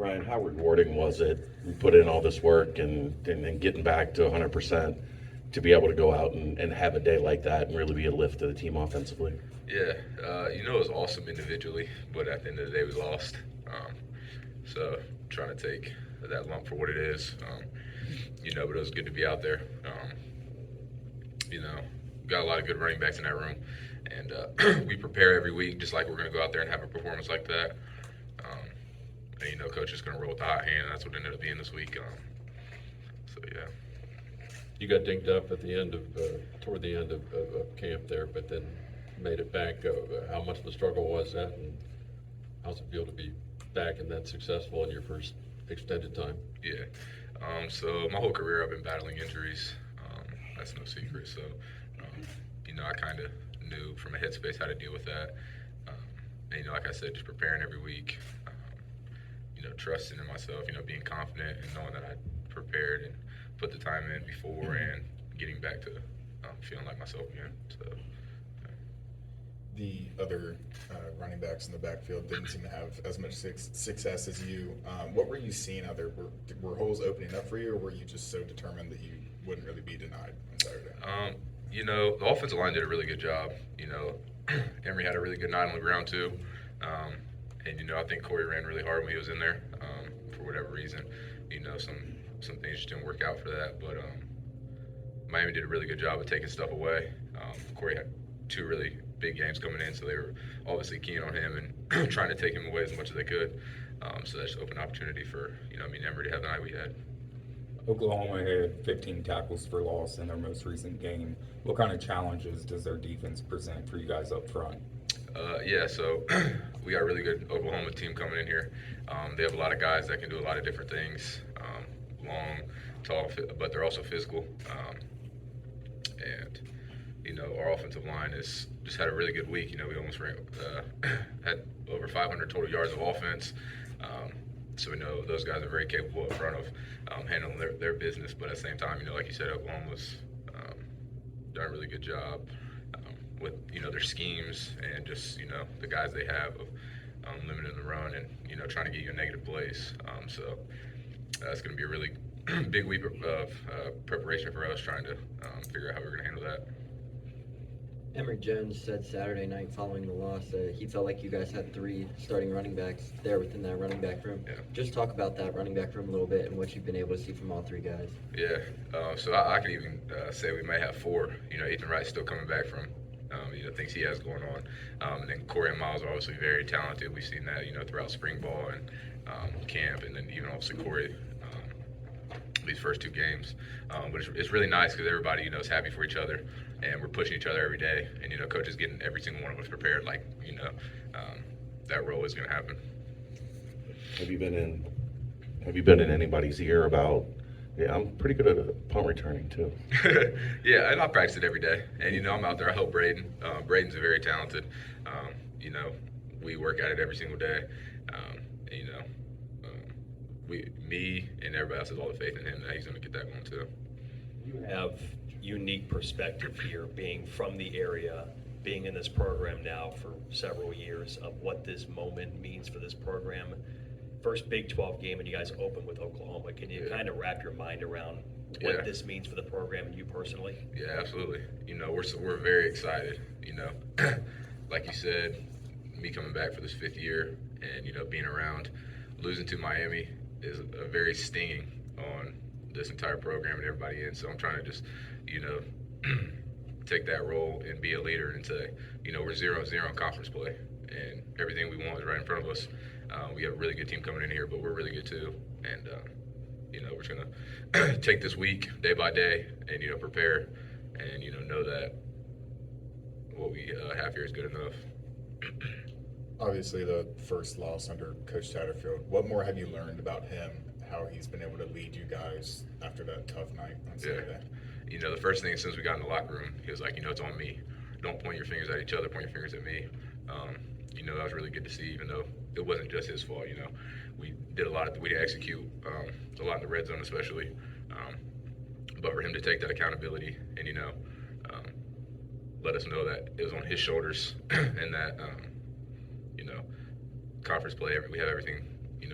Ryan, how rewarding was it? We put in all this work and getting back to 100% to be able to go out and have a day like that and really be a lift to the team offensively. Yeah, it was awesome individually, but at the end of the day, we lost. So trying to take that lump for what it is, but it was good to be out there. You know, got a lot of good running backs in that room, and we prepare every week just like we're going to go out there and have a performance like that. Um, coach is going to roll with the hot hand, and that's what it ended up being this week. So yeah. You got dinged up at the end of, toward the end of camp there, but then made it back. How much of a struggle was that, and how's it feel to be back and that successful in your first extended time? Yeah. So my whole career I've been battling injuries. That's no secret. So, I kind of knew from a headspace how to deal with that. Um, like I said, just preparing every week. Trusting in myself. Being confident and knowing that I prepared and put the time in before and getting back to feeling like myself again. So. The other running backs in the backfield didn't seem to have as much success as you. What were you seeing out there? Were holes opening up for you, or were you just so determined that you wouldn't really be denied on Saturday? The offensive line did a really good job. Emory had a really good night on the ground too. I think Corey ran really hard when he was in there for whatever reason. Some things just didn't work out for that, but Miami did a really good job of taking stuff away. Corey had two really big games coming in, so they were obviously keen on him and trying to take him away as much as they could. So that's open opportunity for Emory to have the night we had. Oklahoma had 15 tackles for loss in their most recent game. What kind of challenges does their defense present for you guys up front? So we got a really good Oklahoma team coming in here. They have a lot of guys that can do a lot of different things, long, tall, but they're also physical. Our offensive line has just had a really good week. We almost had over 500 total yards of offense. So we know those guys are very capable in front of handling their business. But at the same time, like you said, Oklahoma's done a really good job with their schemes and just the guys they have of limiting the run and trying to get you in negative plays. So that's going to be a really big week of preparation for us, trying to figure out how we're going to handle that. Emory Jones said Saturday night following the loss that he felt like you guys had three starting running backs there within that running back room. Yeah. Just talk about that running back room a little bit and what you've been able to see from all three guys. Yeah, so I could even say we may have four. Ethan Wright's still coming back from things he has going on. And then Corey and Miles are obviously very talented. We've seen that, throughout spring ball and camp, and then even obviously Corey these first two games. But it's really nice because everybody, is happy for each other, and we're pushing each other every day. And, coach is getting every single one of us prepared like, that role is going to happen. Have you been in anybody's ear about? Yeah, I'm pretty good at punt returning too. Yeah, and I practice it every day. And, I'm out there. I help Braden. Braden's very talented. We work at it every single day. Me and everybody else has all the faith in him that he's going to get that one too. You have unique perspective here, being from the area, being in this program now for several years, of what this moment means for this program. First Big 12 game, and you guys open with Oklahoma. Can you kind of wrap your mind around what this means for the program and you personally? Yeah, absolutely. We're very excited. Like you said, me coming back for this fifth year and being around, losing to Miami is a very stinging on this entire program and everybody in. So I'm trying to just, take that role and be a leader and say, we're 0-0 in conference play, and everything we want is right in front of us. We have a really good team coming in here, but we're really good too. And, we're just going to take this week day by day and, prepare and, know that what we have here is good enough. Obviously, the first loss under Coach Satterfield. What more have you learned about him, how he's been able to lead you guys after that tough night on Saturday? The first thing since we got in the locker room, he was like, it's on me. Don't point your fingers at each other, point your fingers at me. That was really good to see, even though it wasn't just his fault. We did we didn't execute a lot in the red zone especially. But for him to take that accountability and, let us know that it was on his shoulders and that, conference play, we have everything,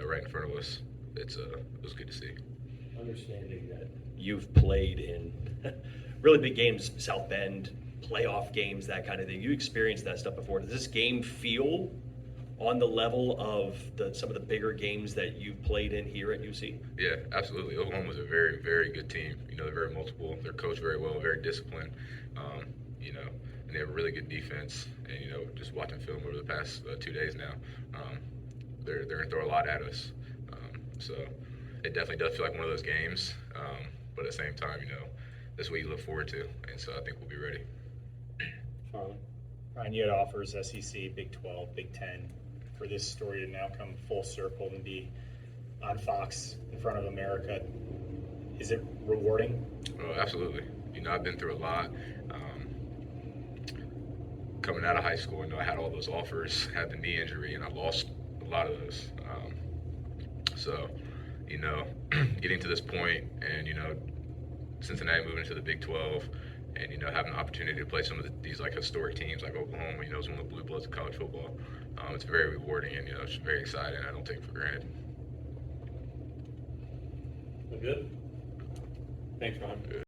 right in front of us. It was good to see. Understanding that you've played in really big games, South Bend, playoff games, that kind of thing. You experienced that stuff before. Does this game feel on the level of some of the bigger games that you've played in here at UC? Yeah, absolutely. Oklahoma's a very, very good team. They're very multiple. They're coached very well, very disciplined. And they have a really good defense. And just watching film over the past 2 days now, they're gonna throw a lot at us. So it definitely does feel like one of those games. But at the same time, this is what you look forward to, and so I think we'll be ready. Charlie? Ryan, you had offers, SEC, Big 12, Big 10, for this story to now come full circle and be on Fox in front of America. Is it rewarding? Oh, absolutely. I've been through a lot. Coming out of high school, I had all those offers, had the knee injury, and I lost a lot of those. So, getting to this point and, Cincinnati moving into the Big 12 and, having the opportunity to play some of these like historic teams like Oklahoma, is one of the blue bloods of college football. It's very rewarding and, it's very exciting. I don't take it for granted. Good? Thanks, Ron.